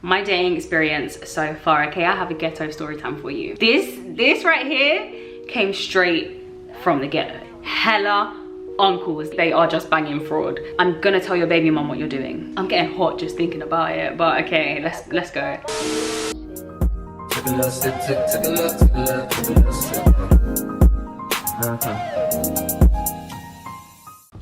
my dating experience so far. Okay, I have a ghetto story time for you. This right here came straight from the ghetto. Hella uncles, they are just banging fraud. I'm gonna tell your baby mum what you're doing. I'm getting hot just thinking about it, but okay, let's go. Take a little sip, take a little sip.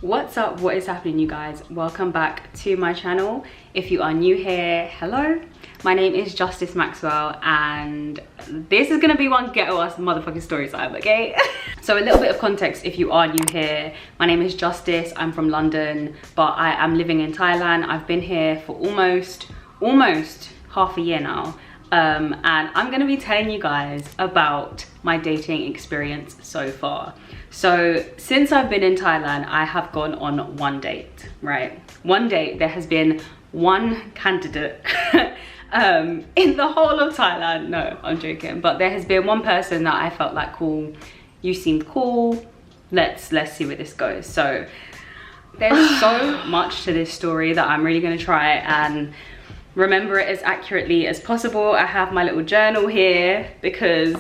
What's up, what is happening, you guys? Welcome back to my channel. If you are new here, hello. My name is Justice Maxwell and this is gonna be one ghetto ass motherfucking story time, okay? So a little bit of context if you are new here. My name is Justice, I'm from London, but I am living in Thailand. I've been here for almost half a year now. And I'm gonna be telling you guys about my dating experience so far. So since I've been in Thailand, I have gone on one date, right? One date. There has been one candidate in the whole of Thailand. No, I'm joking. But there has been one person that I felt like, cool, you seemed cool. Let's see where this goes. So there's so much to this story that I'm really gonna try and remember it as accurately as possible. I have my little journal here because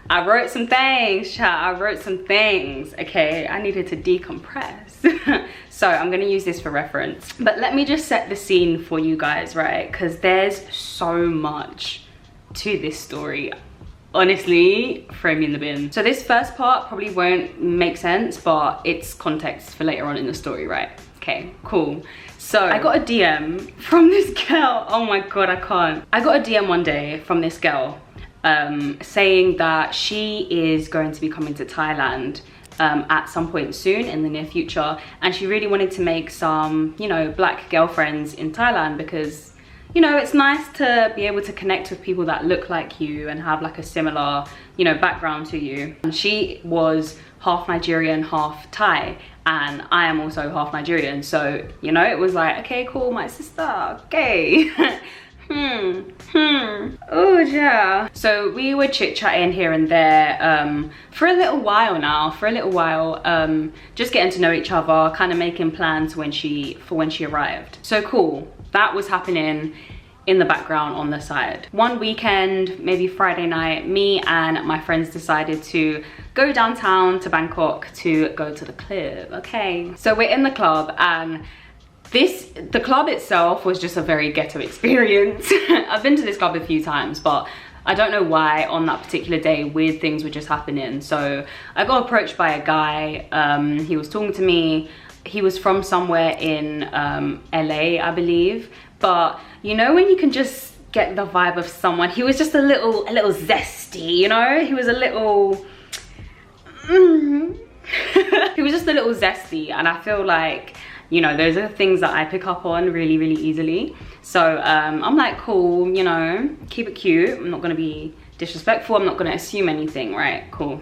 I wrote some things, chat. I wrote some things, okay? I needed to decompress. So I'm gonna use this for reference. But let me just set the scene for you guys, right? Because there's so much to this story. Honestly, throw me in the bin. So this first part probably won't make sense, but it's context for later on in the story, right? Okay, cool. So I got a DM from this girl. Oh my God, I can't. I got a DM one day from this girl saying that she is going to be coming to Thailand at some point soon in the near future. And she really wanted to make some, you know, black girlfriends in Thailand because, you know, it's nice to be able to connect with people that look like you and have like a similar, you know, background to you. And she was half Nigerian, half Thai. And I am also half Nigerian, so, you know, it was like, okay, cool, my sister, okay. Oh yeah. So we were chit-chatting here and there for a little while now, just getting to know each other, kind of making plans for when she arrived. So cool, that was happening in the background on the side. One weekend, maybe Friday night, me and my friends decided to go downtown to Bangkok to go to the club, okay? So we're in the club and the club itself was just a very ghetto experience. I've been to this club a few times, but I don't know why on that particular day weird things were just happening. So I got approached by a guy, he was talking to me. He was from somewhere in LA, I believe. But you know when you can just get the vibe of someone, he was just a little zesty, you know? He was a little, he was just a little zesty, and I feel like, you know, those are things that I pick up on really, really easily. So I'm like, cool, you know, keep it cute. I'm not gonna be disrespectful. I'm not gonna assume anything, right? Cool.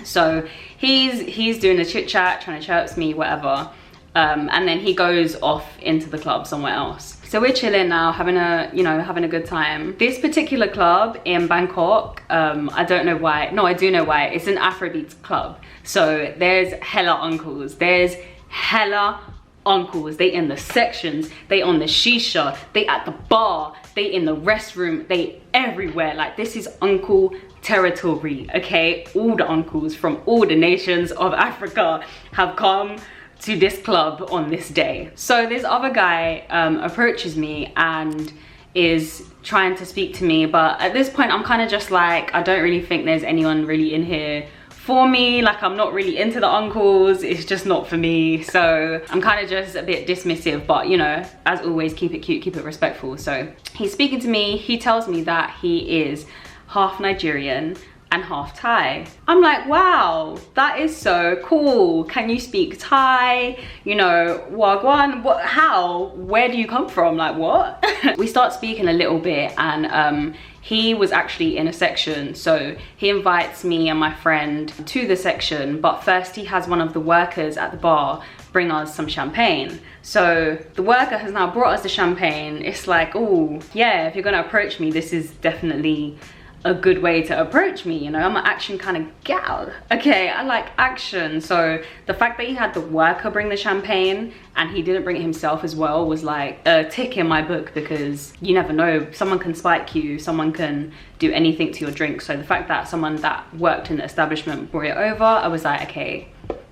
So he's doing the chit chat, trying to chirp me, whatever. And then he goes off into the club somewhere else. So we're chilling now, having a good time. This particular club in Bangkok, I don't know why. No, I do know why. It's an Afrobeat club. So there's hella uncles. There's hella uncles. They in the sections, they on the shisha, they at the bar, they in the restroom, they everywhere. Like, this is uncle territory, okay? All the uncles from all the nations of Africa have come to this club on this day. So this other guy approaches me and is trying to speak to me, but at this point I'm kind of just like, I don't really think there's anyone really in here for me. Like, I'm not really into the uncles, it's just not for me. So I'm kind of just a bit dismissive, but you know, as always, keep it cute, keep it respectful. So he's speaking to me, he tells me that he is half Nigerian and half Thai. I'm like, wow, that is so cool. Can you speak Thai? You know, wagwan, what, how, where do you come from? Like, what? We start speaking a little bit, and he was actually in a section, so he invites me and my friend to the section, but first he has one of the workers at the bar bring us some champagne. So the worker has now brought us the champagne. It's like, oh yeah, if you're gonna approach me, this is definitely a good way to approach me, you know. I'm an action kind of gal, okay? I like action. So the fact that he had the worker bring the champagne and he didn't bring it himself as well was like a tick in my book, because you never know, someone can spike you, someone can do anything to your drink. So the fact that someone that worked in the establishment brought it over, I was like, okay,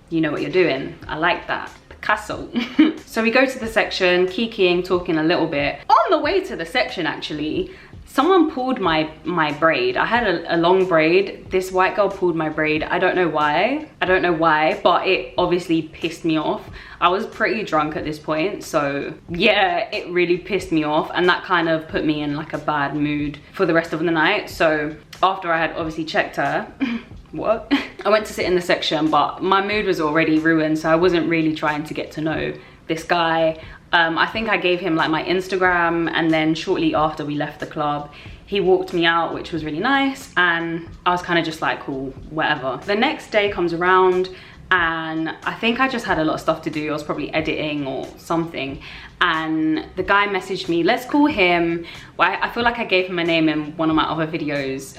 you know what you're doing. I like that. Picasso. So we go to the section, kikiing, talking a little bit. On the way to the section, actually, someone pulled my braid. I had a long braid. This white girl pulled my braid. I don't know why, but it obviously pissed me off. I was pretty drunk at this point, so yeah, it really pissed me off, and that kind of put me in like a bad mood for the rest of the night. So after I had obviously checked her, what? I went to sit in the section, but my mood was already ruined, so I wasn't really trying to get to know this guy. I think I gave him like my Instagram, and then shortly after we left the club, he walked me out, which was really nice, and I was kind of just like, cool, whatever. The next day comes around, and I think I just had a lot of stuff to do. I was probably editing or something, and the guy messaged me, let's call him, well, I feel like I gave him a name in one of my other videos,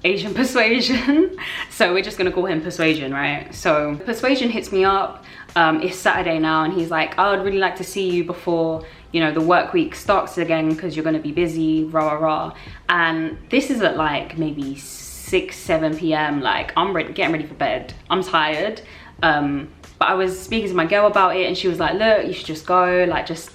Asian Persuasion. So we're just gonna call him Persuasion, right? So Persuasion hits me up. It's Saturday now, and he's like, I would really like to see you before, you know, the work week starts again, because you're gonna be busy, rah rah rah. And this is at like maybe 6, 7 p.m. Like I'm getting ready for bed. I'm tired. But I was speaking to my girl about it, and she was like, look, you should just go, like just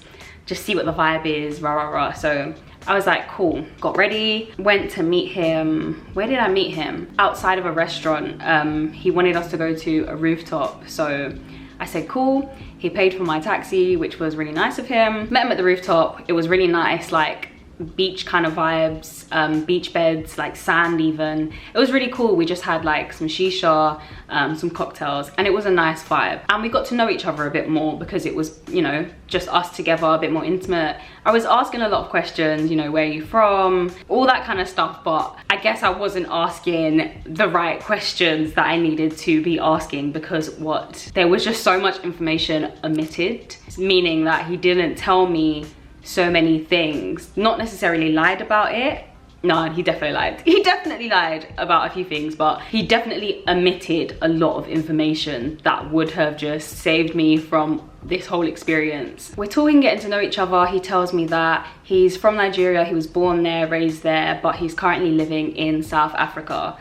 see what the vibe is, rah rah rah. So I was like, cool, got ready, went to meet him. Where did I meet him? Outside of a restaurant. He wanted us to go to a rooftop, so I said cool. He paid for my taxi, which was really nice of him. Met him at the rooftop. It was really nice, like beach kind of vibes, beach beds, like sand even. It was really cool. We just had like some shisha, some cocktails, and it was a nice vibe. And we got to know each other a bit more, because it was, you know, just us together, a bit more intimate. I was asking a lot of questions, you know, where are you from, all that kind of stuff, but I guess I wasn't asking the right questions that I needed to be asking, because there was just so much information omitted, meaning that he didn't tell me so many things, not necessarily lied about it. No, he definitely lied. He definitely lied about a few things, but he definitely omitted a lot of information that would have just saved me from this whole experience. We're talking, getting to know each other. He tells me that he's from Nigeria. He was born there, raised there, but he's currently living in South Africa.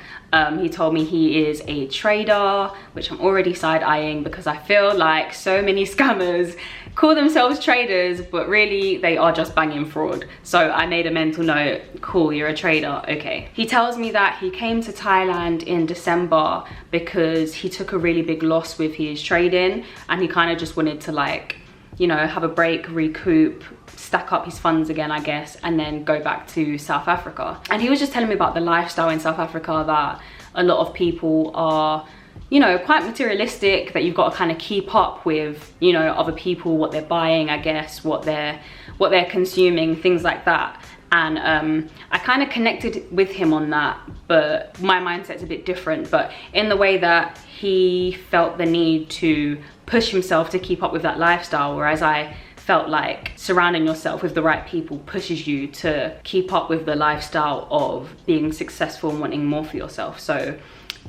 He told me he is a trader, which I'm already side-eyeing, because I feel like so many scammers call themselves traders, but really they are just banging fraud. So I made a mental note, cool, you're a trader, okay. He tells me that he came to Thailand in December because he took a really big loss with his trading, and he kind of just wanted to, like, you know, have a break, recoup, stack up his funds again, I guess, and then go back to South Africa. And he was just telling me about the lifestyle in South Africa, that a lot of people are, you know, quite materialistic, that you've got to kind of keep up with, you know, other people, what they're buying, I guess, what they're consuming, things like that. And I kind of connected with him on that, but my mindset's a bit different, but in the way that he felt the need to push himself to keep up with that lifestyle, whereas I felt like surrounding yourself with the right people pushes you to keep up with the lifestyle of being successful and wanting more for yourself. So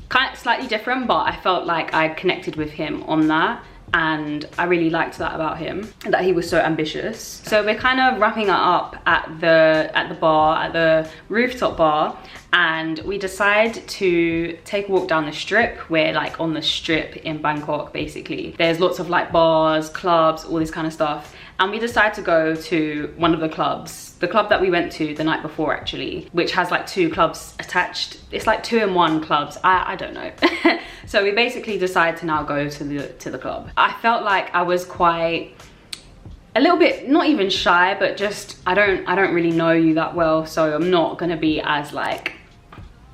kind of slightly different, but I felt like I connected with him on that, and I really liked that about him, that he was so ambitious. So we're kind of wrapping it up at the bar, at the rooftop bar, and we decide to take a walk down the strip. We're like on the strip in Bangkok, basically. There's lots of like bars, clubs, all this kind of stuff. And we decide to go to one of the clubs, the club that we went to the night before, actually, which has like 2 clubs attached. It's like 2-in-1 clubs. I don't know. So we basically decide to now go to the club. I felt like I was quite a little bit, not even shy, but just I don't really know you that well, so I'm not gonna be as like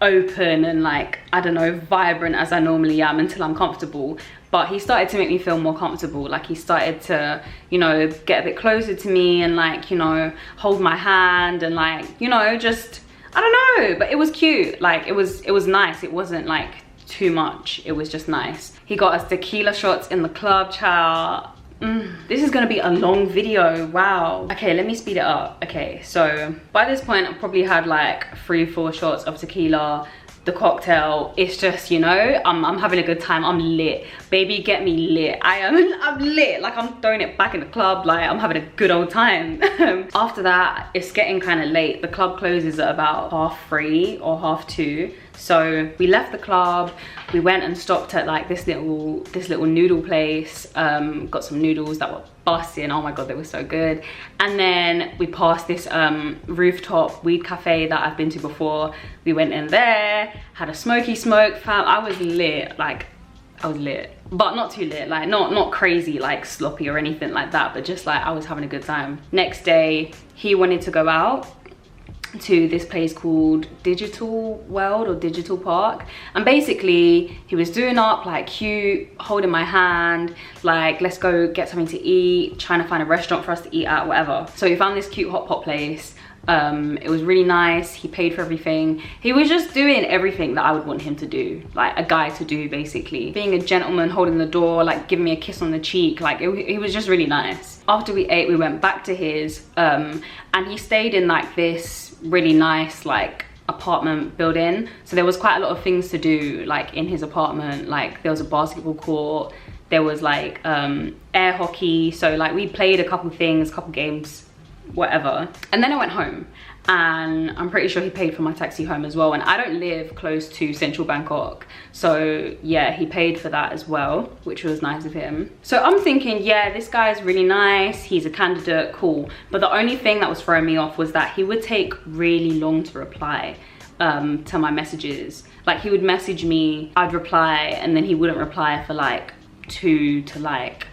open and like, I don't know, vibrant as I normally am until I'm comfortable. But he started to make me feel more comfortable. Like he started to, you know, get a bit closer to me and like, you know, hold my hand and like, you know, just, I don't know, but it was cute. Like it was nice. It wasn't like too much. It was just nice. He got us tequila shots in the club, child. This is gonna be a long video, wow. Okay, let me speed it up. Okay, so by this point I've probably had like 3-4 shots of tequila, the cocktail. It's just, you know, I'm having a good time. I'm lit, baby, get me lit. I'm lit, like I'm throwing it back in the club, like I'm having a good old time. After that, it's getting kind of late. The club closes at about 3:30 or 2:30. So we left the club, we went and stopped at like this little noodle place, got some noodles that were busting. Oh my god, they were so good. And then we passed this rooftop weed cafe that I've been to before. We went in there, had a smoky smoke, fam. I was lit, like I was lit, but not too lit, like not crazy, like sloppy or anything like that, but just like I was having a good time. Next day, he wanted to go out to this place called Digital World or Digital Park, and basically he was doing up like cute, holding my hand, like let's go get something to eat, trying to find a restaurant for us to eat at, whatever. So we found this cute hot pot place. It was really nice. He paid for everything. He was just doing everything that I would want him to do, like a guy to do, basically. Being a gentleman, holding the door, like giving me a kiss on the cheek, like he was just really nice. After we ate, we went back to his, and he stayed in like this really nice like apartment building. So there was quite a lot of things to do like in his apartment. Like there was a basketball court, there was like air hockey. So like we played a couple things, couple games, whatever. And then I went home, and I'm pretty sure he paid for my taxi home as well. And I don't live close to central Bangkok, so yeah, he paid for that as well, which was nice of him. So I'm thinking, yeah, this guy's really nice, he's a candidate, cool. But the only thing that was throwing me off was that he would take really long to reply to my messages. Like he would message me, I'd reply, and then he wouldn't reply for like 2 to like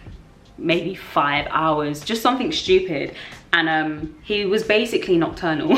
maybe 5 hours, just something stupid. And he was basically nocturnal.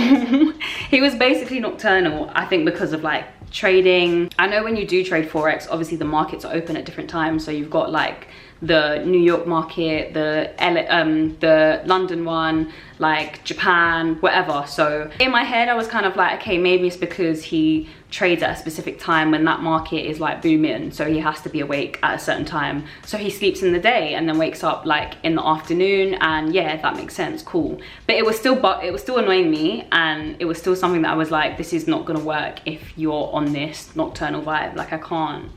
He was basically nocturnal, I think because of like trading. I know when you do trade Forex, obviously the markets are open at different times. So you've got like the New York market, the London one, like Japan, whatever. So in my head, I was kind of like, okay, maybe it's because he trades at a specific time when that market is like booming, so he has to be awake at a certain time. So he sleeps in the day and then wakes up like in the afternoon, and yeah, that makes sense, cool. But it was still annoying me, and it was still something that I was like, this is not gonna work if you're on this nocturnal vibe. Like I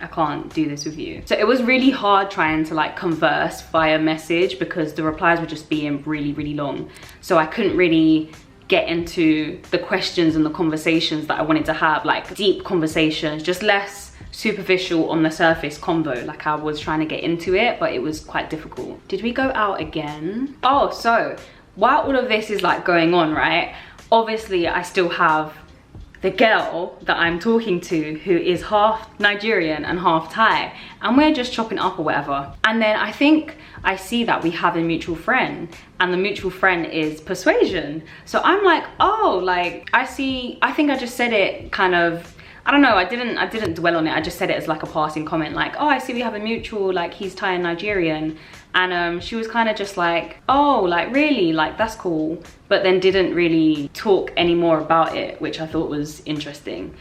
can't do this with you. So it was really hard trying to like converse via message because the replies were just being really long. So I couldn't really get into the questions and the conversations that I wanted to have, like deep conversations, just less superficial on the surface convo. Like I was trying to get into it, but it was quite difficult. Did we go out again? Oh, so while all of this is like going on, right, obviously I still have the girl that I'm talking to who is half Nigerian and half Thai, and we're just chopping up or whatever. And then I think I see that we have a mutual friend, and the mutual friend is Persuasion. So I'm like, oh, like I think I just said it kind of, I don't know, I didn't dwell on it. I just said it as like a passing comment, like, oh, I see we have a mutual, like he's Thai and Nigerian. And she was kind of just like, oh, like really, like that's cool, but then didn't really talk any more about it, which I thought was interesting.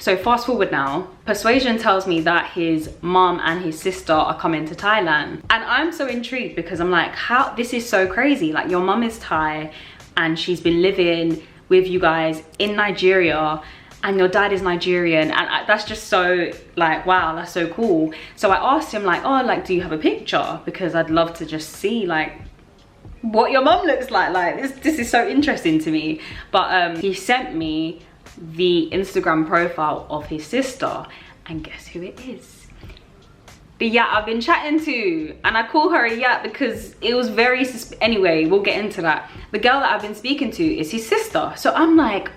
So fast forward now, Persuasion tells me that his mom and his sister are coming to Thailand, and I'm so intrigued because I'm like, how, this is so crazy. Like your mom is Thai and she's been living with you guys in Nigeria, and your dad is Nigerian, and that's just so like, wow, that's so cool. So I asked him like, oh, like do you have a picture, because I'd love to just see like what your mom looks like this is so interesting to me. But he sent me the Instagram profile of his sister, and guess who it is? The yacht I've been chatting to. And I call her a yacht because it was very anyway, we'll get into that. The girl that I've been speaking to is his sister. So I'm like,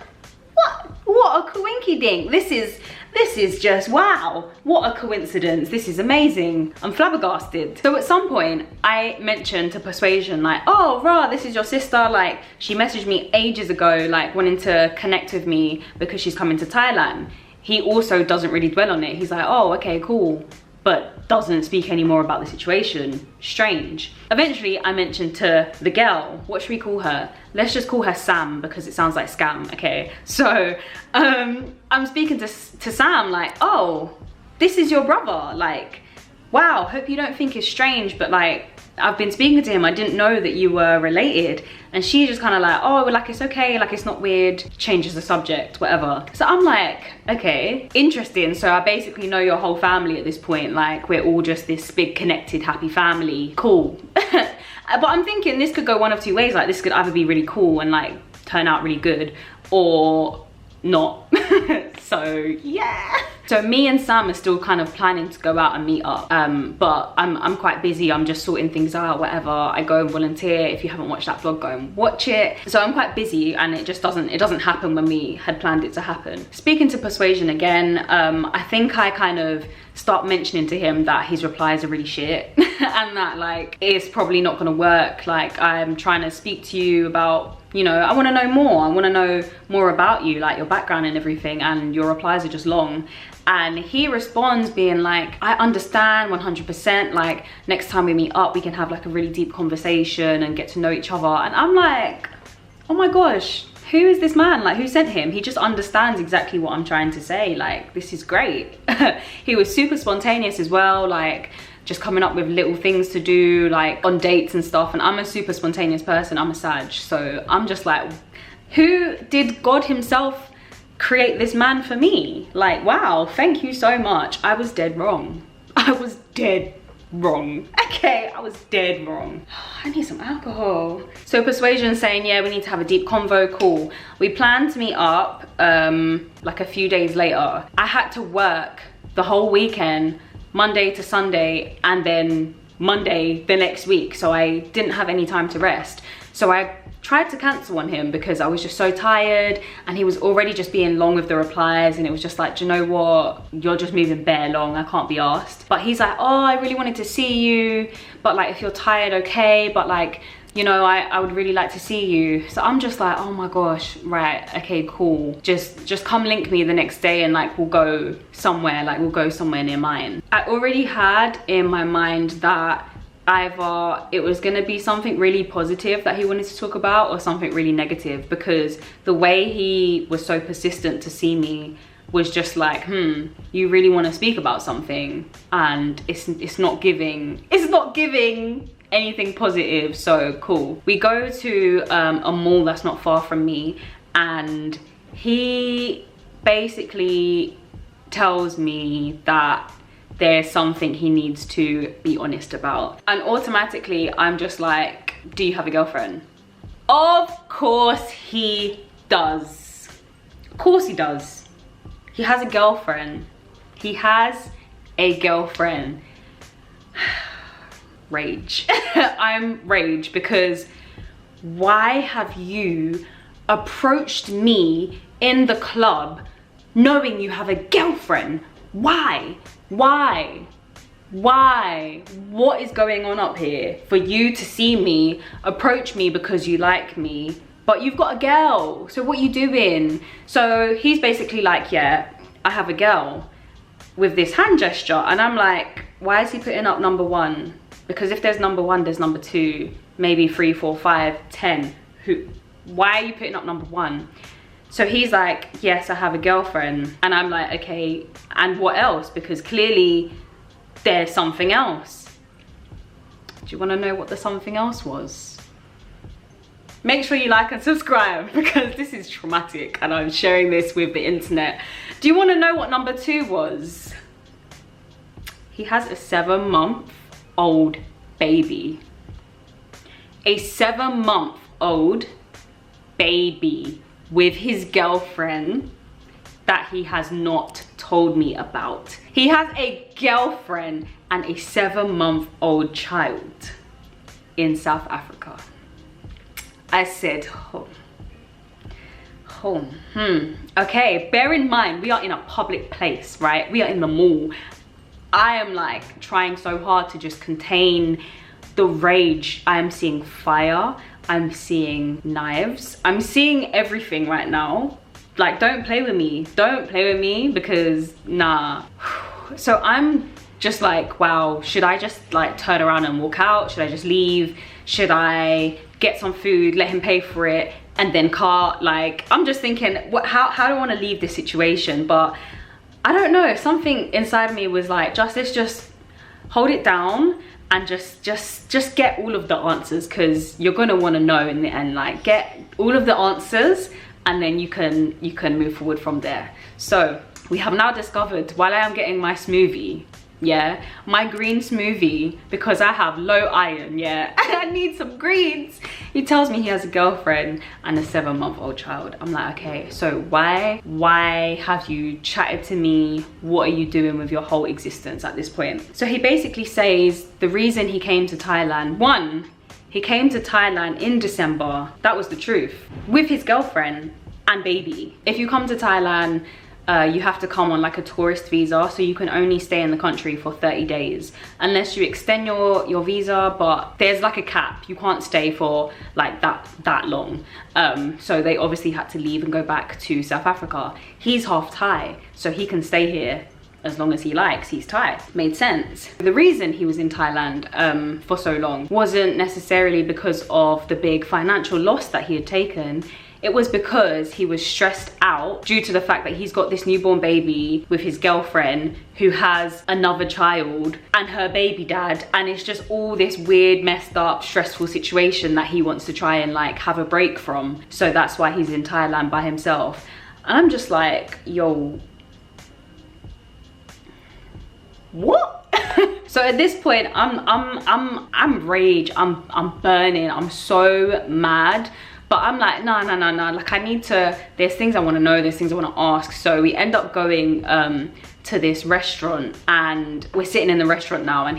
what a coinky dink. This is just wow, what a coincidence. This is amazing. I'm flabbergasted. So at some point I mentioned to Persuasion like, oh rah, this is your sister, like she messaged me ages ago like wanting to connect with me because she's coming to Thailand. He also doesn't really dwell on it. He's like, oh okay, cool, but doesn't speak any more about the situation. Strange. Eventually I mentioned to the girl, what should we call her? Let's just call her Sam because it sounds like scam, okay? So I'm speaking to Sam like, oh, this is your brother, like wow, hope you don't think it's strange, but like, I've been speaking to him, I didn't know that you were related. And she's just kind of like, oh, like it's okay, like it's not weird, changes the subject, whatever. So I'm like, okay, interesting. So I basically know your whole family at this point, like we're all just this big connected happy family, cool. But I'm thinking this could go one of two ways, like this could either be really cool and like turn out really good, or not. So yeah. So me and Sam are still kind of planning to go out and meet up, but I'm quite busy. I'm just sorting things out, whatever. I go and volunteer. If you haven't watched that vlog, go and watch it. So I'm quite busy, and it just doesn't happen when we had planned it to happen. Speaking to Persuasion again, I think I kind of start mentioning to him that his replies are really shit and that like it's probably not gonna work. Like, I'm trying to speak to you about, you know, I want to know more. I want to know more about you, like your background and everything, and your replies are just long. And he responds being like, I understand 100%, like next time we meet up we can have like a really deep conversation and get to know each other. And I'm like, oh my gosh, who is this man? Like, who sent him? He just understands exactly what I'm trying to say. Like, this is great. He was super spontaneous as well, like just coming up with little things to do, like on dates and stuff. And I'm a super spontaneous person, I'm a Sag, so I'm just like, who did God himself create this man for me? Like, wow, thank you so much. I was dead wrong. I was dead wrong. Okay, I was dead wrong. I need some alcohol. So Persuasion saying, yeah, we need to have a deep convo, cool. We planned to meet up like a few days later. I had to work the whole weekend, Monday to Sunday, and then Monday the next week, so I didn't have any time to rest. So I tried to cancel on him because I was just so tired, and he was already just being long with the replies, and it was just like, do you know what, you're just moving bare long, I can't be asked. But he's like, oh, I really wanted to see you, but like if you're tired, okay, but like, you know, I would really like to see you. So I'm just like, oh my gosh, right, okay, cool, just come link me the next day and like we'll go somewhere, like we'll go somewhere near mine. I already had in my mind that either it was gonna be something really positive that he wanted to talk about or something really negative, because the way he was so persistent to see me was just like, you really want to speak about something, and it's not giving anything positive. So cool, we go to a mall that's not far from me, and he basically tells me that there's something he needs to be honest about. And automatically I'm just like, do you have a girlfriend? Of course he does. Of course he does. He has a girlfriend. He has a girlfriend. Rage. I'm rage, because why have you approached me in the club knowing you have a girlfriend? Why? Why? What is going on up here for you to see me, approach me because you like me, but you've got a girl, so what are you doing? So he's basically like, yeah, I have a girl, with this hand gesture. And I'm like, why is he putting up number 1? Because if there's number 1, there's number 2, maybe 3, 4, 5, 10. Why are you putting up number 1? So he's like, yes, I have a girlfriend. And I'm like, okay, and what else? Because clearly there's something else. Do you want to know what the something else was? Make sure you like and subscribe, because this is traumatic and I'm sharing this with the internet. Do you want to know what number 2 was? He has a 7-month-old baby. A 7-month-old baby with his girlfriend that he has not told me about. He has a girlfriend and a 7-month-old child in South Africa. I said, okay, bear in mind, we are in a public place, right? We are in the mall. I am like trying so hard to just contain the rage. I am seeing fire. I'm seeing knives. I'm seeing everything right now. Like, don't play with me. Don't play with me, because nah. So I'm just like, wow, should I just like turn around and walk out? Should I just leave? Should I get some food, let him pay for it, and then like, I'm just thinking, how do I want to leave this situation? But I don't know, something inside of me was like, Justice, just hold it down and just get all of the answers, because you're gonna want to know in the end. Like, get all of the answers and then you can move forward from there. So we have now discovered, while I am getting my smoothie, yeah, my green smoothie, because I have low iron, yeah, I need some greens. He tells me he has a girlfriend and a 7-month-old child. I'm like, okay, so why have you chatted to me? What are you doing with your whole existence at this point? So he basically says the reason he came to Thailand, one, he came to Thailand in December, that was the truth, with his girlfriend and baby. If you come to Thailand, you have to come on like a tourist visa, so you can only stay in the country for 30 days unless you extend your visa, but there's like a cap. You can't stay for like that long. So they obviously had to leave and go back to South Africa. He's half Thai, so he can stay here as long as he likes. He's Thai. Made sense. The reason he was in Thailand for so long wasn't necessarily because of the big financial loss that he had taken. It was because he was stressed out due to the fact that he's got this newborn baby with his girlfriend who has another child and her baby dad, and it's just all this weird, messed up, stressful situation that he wants to try and like have a break from. So that's why he's in Thailand by himself. And I'm just like, yo, what? So at this point, I'm rage, I'm burning, I'm so mad. But I'm like, no, like I need to, there's things I want to know, there's things I want to ask. So we end up going to this restaurant, and we're sitting in the restaurant now, and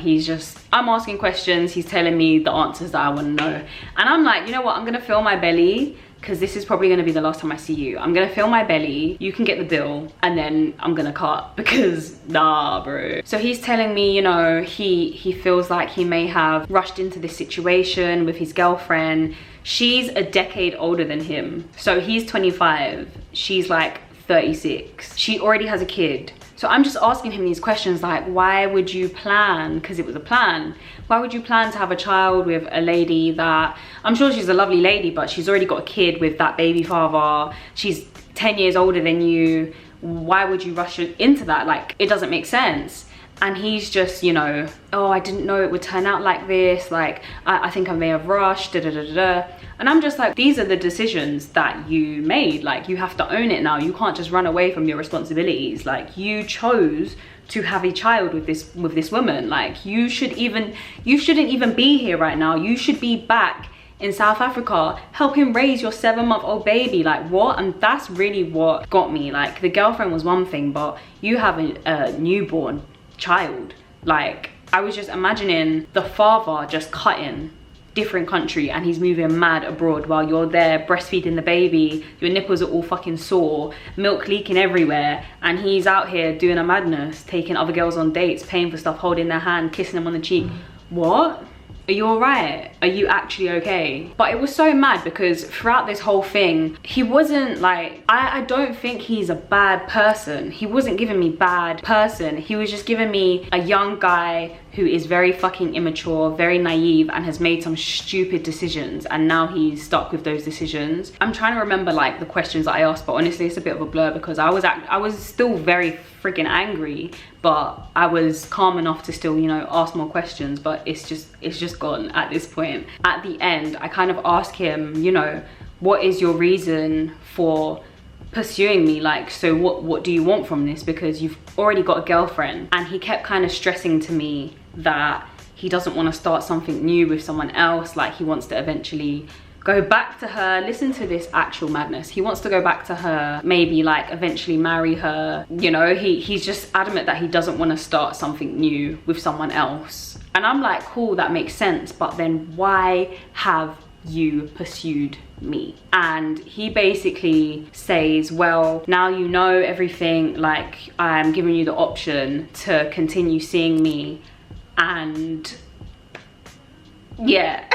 I'm asking questions, he's telling me the answers that I want to know. And I'm like, you know what, I'm going to fill my belly, because this is probably going to be the last time I see you. I'm going to fill my belly, you can get the bill, and then I'm going to cut, because nah, bro. So he's telling me, you know, he feels like he may have rushed into this situation with his girlfriend. She's a decade older than him. So he's 25, she's like 36. She already has a kid. So I'm just asking him these questions like, why would you plan, because it was a plan, why would you plan to have a child with a lady that, I'm sure she's a lovely lady, but she's already got a kid with that baby father, she's 10 years older than you, why would you rush into that? Like, it doesn't make sense. And he's just, you know, oh, I didn't know it would turn out like this, like I think I may have rushed, And I'm just like, these are the decisions that you made. Like, you have to own it now. You can't just run away from your responsibilities. Like, you chose to have a child with this woman. Like, you shouldn't even be here right now. You should be back in South Africa helping raise your 7-month-old baby. Like, what? And that's really what got me. Like, the girlfriend was one thing, but you have a newborn child. Like, I was just imagining the father just cutting, different country, and he's moving mad abroad while you're there breastfeeding the baby, your nipples are all fucking sore, milk leaking everywhere, and he's out here doing a madness, taking other girls on dates, paying for stuff, holding their hand, kissing them on the cheek. What? Are you all right? Are you actually okay? But it was so mad because throughout this whole thing, he wasn't like, I don't think he's a bad person. He wasn't giving me bad person. He was just giving me a young guy who is very fucking immature, very naive, and has made some stupid decisions, and now he's stuck with those decisions. I'm trying to remember like the questions that I asked, but honestly it's a bit of a blur because I was still very freaking angry, but I was calm enough to still, you know, ask more questions. But it's just gone at this point. At the end, I kind of asked him, you know, what is your reason for pursuing me? Like, so what do you want from this, because you've already got a girlfriend? And he kept kind of stressing to me that he doesn't want to start something new with someone else. Like, he wants to eventually go back to her. Listen to this actual madness. He wants to go back to her, maybe like eventually marry her. You know, he's just adamant that he doesn't want to start something new with someone else. And I'm like, cool, that makes sense, but then why have you pursued me? And he basically says, well, now you know everything, like I'm giving you the option to continue seeing me. And yeah.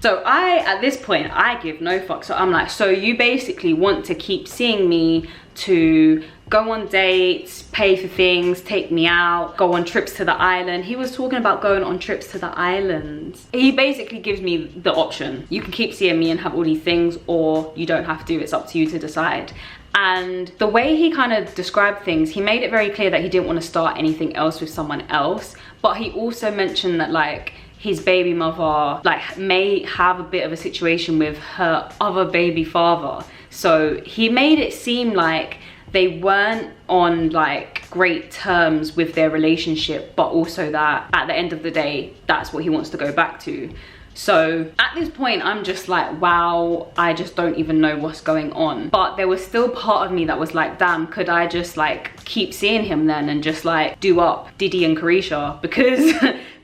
So at this point, I give no fuck. So I'm like, so you basically want to keep seeing me to go on dates, pay for things, take me out, go on trips to the island. He was talking about going on trips to the island. He basically gives me the option. You can keep seeing me and have all these things, or you don't have to. It's up to you to decide. And the way he kind of described things, he made it very clear that he didn't want to start anything else with someone else, but he also mentioned that like his baby mother like may have a bit of a situation with her other baby father. So he made it seem like they weren't on like great terms with their relationship, but also that at the end of the day, that's what he wants to go back to. So at this point, I'm just like, wow, I just don't even know what's going on. But there was still part of me that was like, damn, could I just like keep seeing him then and just like do up Diddy and Carisha? Because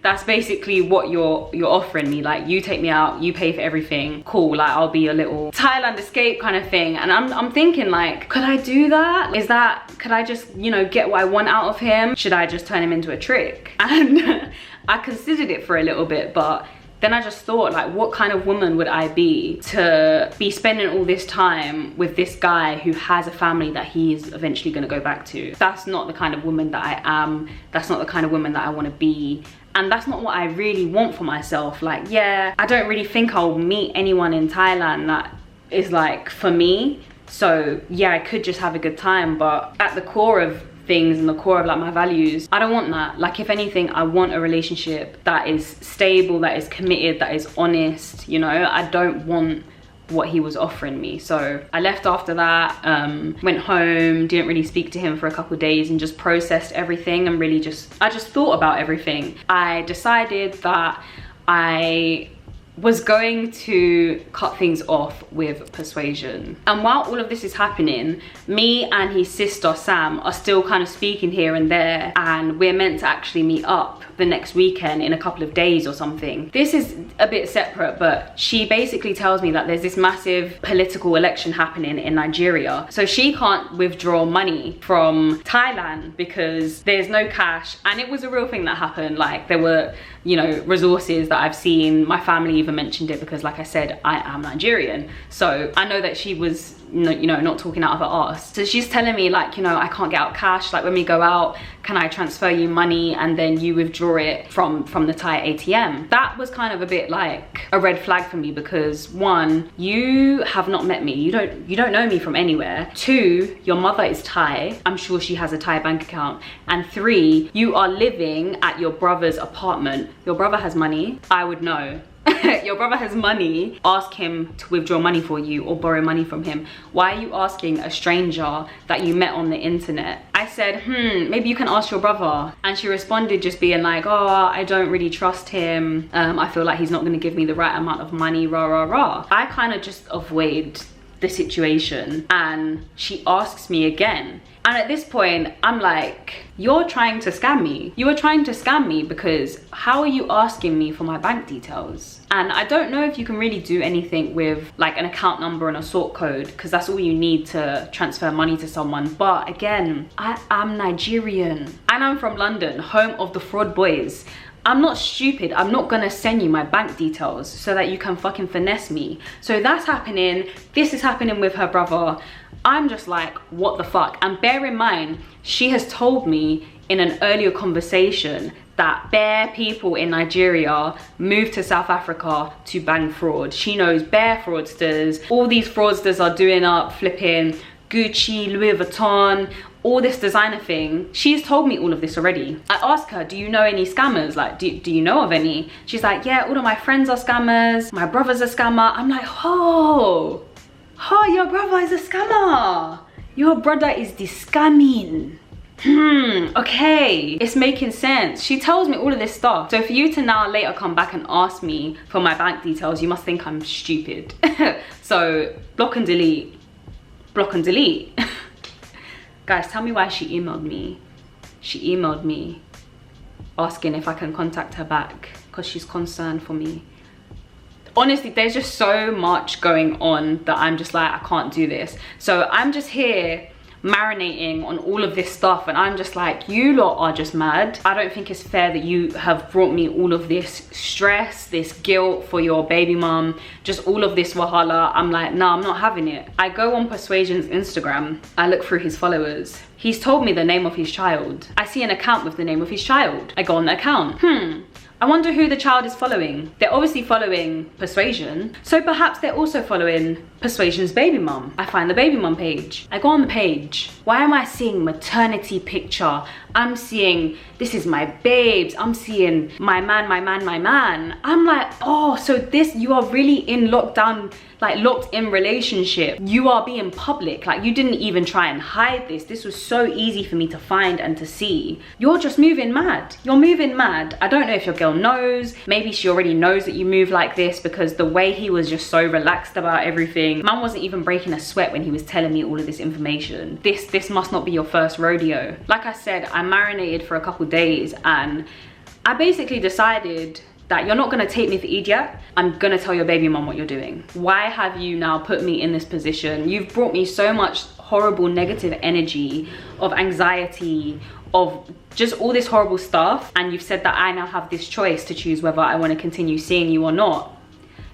that's basically what you're offering me. Like, you take me out, you pay for everything, cool, like I'll be a little Thailand escape kind of thing. And I'm thinking like, could I do that? Could I just, you know, get what I want out of him? Should I just turn him into a trick? And I considered it for a little bit, but then I just thought, like, what kind of woman would I be to be spending all this time with this guy who has a family that he's eventually gonna go back to? That's not the kind of woman that I am. That's not the kind of woman that I wanna be. And that's not what I really want for myself. Like, yeah, I don't really think I'll meet anyone in Thailand that is like for me. So yeah, I could just have a good time, but at the core of things and the core of like my values, I don't want that. Like, if anything, I want a relationship that is stable, that is committed, that is honest, you know? I don't want what he was offering me. So I left after that, went home, didn't really speak to him for a couple of days and just processed everything and really I just thought about everything. I decided that I was going to cut things off with persuasion. And while all of this is happening, me and his sister Sam are still kind of speaking here and there, and we're meant to actually meet up the next weekend in a couple of days or something. This is a bit separate, but she basically tells me that there's this massive political election happening in Nigeria, so she can't withdraw money from Thailand because there's no cash. And it was a real thing that happened. Like, there were, you know, resources that I've seen. My family even mentioned it because, like I said, I am Nigerian, so I know that she was, you know, not talking out of her arse. So she's telling me like, you know, I can't get out cash, like when we go out, can I transfer you money and then you withdraw it from the Thai ATM? That was kind of a bit like a red flag for me, because one, you have not met me, you don't know me from anywhere. Two, your mother is Thai, I'm sure she has a Thai bank account. And three, you are living at your brother's apartment. Your brother has money, I would know. Your brother has money, ask him to withdraw money for you or borrow money from him. Why are you asking a stranger that you met on the internet? I said, maybe you can ask your brother. And she responded just being like, oh, I don't really trust him. I feel like he's not gonna give me the right amount of money, rah, rah, rah. I kind of just avoid the situation, and she asks me again. And at this point, I'm like, you're trying to scam me. You are trying to scam me, because how are you asking me for my bank details? And I don't know if you can really do anything with like an account number and a sort code, because that's all you need to transfer money to someone. But again, I am Nigerian and I'm from London, home of the fraud boys. I'm not stupid. I'm not gonna send you my bank details so that you can fucking finesse me. So that's happening. This is happening with her brother. I'm just like, what the fuck? And bear in mind, she has told me in an earlier conversation that bare people in Nigeria moved to South Africa to bang fraud. She knows bare fraudsters. All these fraudsters are doing up, flipping Gucci, Louis Vuitton, all this designer thing. She's told me all of this already. I asked her, do you know any scammers? Like, do you know of any? She's like, yeah, all of my friends are scammers. My brother's a scammer. I'm like, oh, your brother is a scammer. Your brother is the scamming. Okay, it's making sense. She tells me all of this stuff. So for you to now later come back and ask me for my bank details, you must think I'm stupid. So block and delete. Block and delete. Guys, tell me why she emailed me. She emailed me asking if I can contact her back because she's concerned for me. Honestly, there's just so much going on that I'm just like, I can't do this. So I'm just here marinating on all of this stuff, and I'm just like, you lot are just mad. I don't think it's fair that you have brought me all of this stress, this guilt for your baby mum, just all of this wahala. I'm like, no, I'm not having it. I go on Persuasion's Instagram, I look through his followers. He's told me the name of his child. I see an account with the name of his child. I go on the account. I wonder who the child is following. They're obviously following Persuasion, so perhaps they're also following Persuasion's baby mum. I find the baby mum page. I go on the page. Why am I seeing maternity picture? I'm seeing, this is my babes. I'm seeing my man, my man, my man. I'm like, oh, so this, you are really in lockdown, like locked in relationship. You are being public. Like you didn't even try and hide this. This was so easy for me to find and to see. You're just moving mad. You're moving mad. I don't know if your girl knows. Maybe she already knows that you move like this, because the way he was just so relaxed about everything. Man wasn't even breaking a sweat when he was telling me all of this information. This must not be your first rodeo. Like I said, I marinated for a couple days and I basically decided that you're not gonna take me for idiot. I'm gonna tell your baby mom what you're doing. Why have you now put me in this position? You've brought me so much horrible negative energy, of anxiety, of just all this horrible stuff, and you've said that I now have this choice to choose whether I want to continue seeing you or not.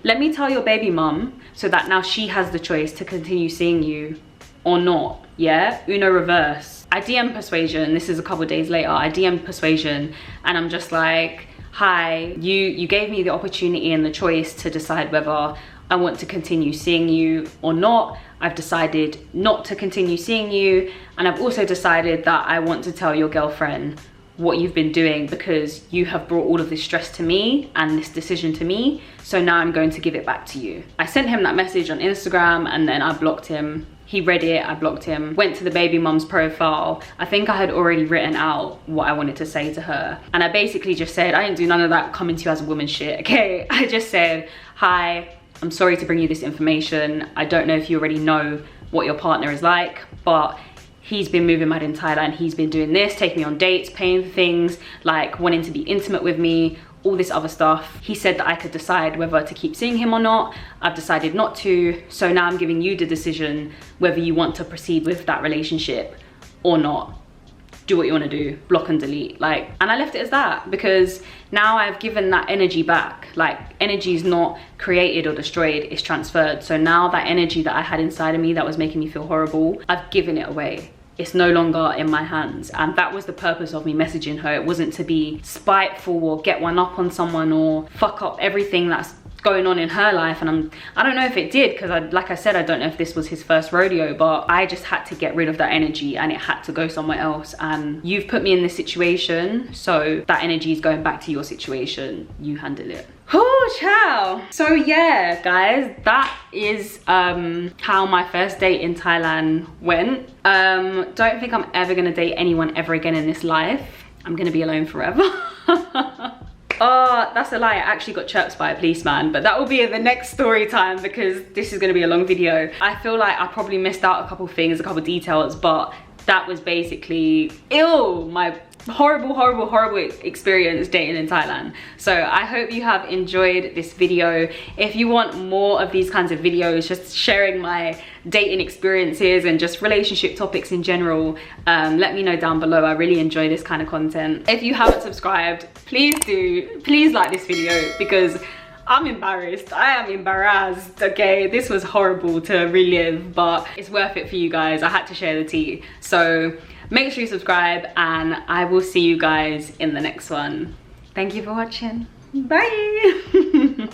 Let me tell your baby mum so that now she has the choice to continue seeing you or not. Yeah, Uno reverse. I DM Persuasion, this is a couple of days later, I DM Persuasion and I'm just like, hi, you gave me the opportunity and the choice to decide whether I want to continue seeing you or not. I've decided not to continue seeing you, and I've also decided that I want to tell your girlfriend what you've been doing, because you have brought all of this stress to me and this decision to me, so now I'm going to give it back to you. I sent him that message on Instagram and then I blocked him. He read it, I blocked him, went to the baby mum's profile. I think I had already written out what I wanted to say to her. And I basically just said, I didn't do none of that coming to you as a woman shit, okay? I just said, hi, I'm sorry to bring you this information. I don't know if you already know what your partner is like, but he's been moving mad in Thailand. He's been doing this, taking me on dates, paying for things, like wanting to be intimate with me, all this other stuff. He said that I could decide whether to keep seeing him or not. I've decided not to. So now I'm giving you the decision whether you want to proceed with that relationship or not. Do what you want to do, block and delete. Like, and I left it as that, because now I've given that energy back. Like, energy is not created or destroyed, it's transferred. So now that energy that I had inside of me that was making me feel horrible, I've given it away. It's no longer in my hands. And that was the purpose of me messaging her. It wasn't to be spiteful or get one up on someone or fuck up everything that's going on in her life. And I don't know if it did, because like I said, I don't know if this was his first rodeo, but I just had to get rid of that energy and it had to go somewhere else. And you've put me in this situation, so that energy is going back to your situation. You handle it. Oh, ciao. So yeah, guys, that is how my first date in Thailand went. Don't think I'm ever gonna date anyone ever again in this life. I'm gonna be alone forever. Oh, that's a lie. I actually got chirped by a policeman, but that will be in the next story time, because this is going to be a long video. I feel like I probably missed out a couple things, a couple details, but that was basically my horrible experience dating in Thailand. So I hope you have enjoyed this video. If you want more of these kinds of videos, just sharing my dating experiences and just relationship topics in general, let me know down below. I really enjoy this kind of content. If you haven't subscribed, please do. Please like this video, because I'm embarrassed. I am embarrassed, okay? This was horrible to relive, but it's worth it for you guys. I had to share the tea. So make sure you subscribe, and I will see you guys in the next one. Thank you for watching. Bye.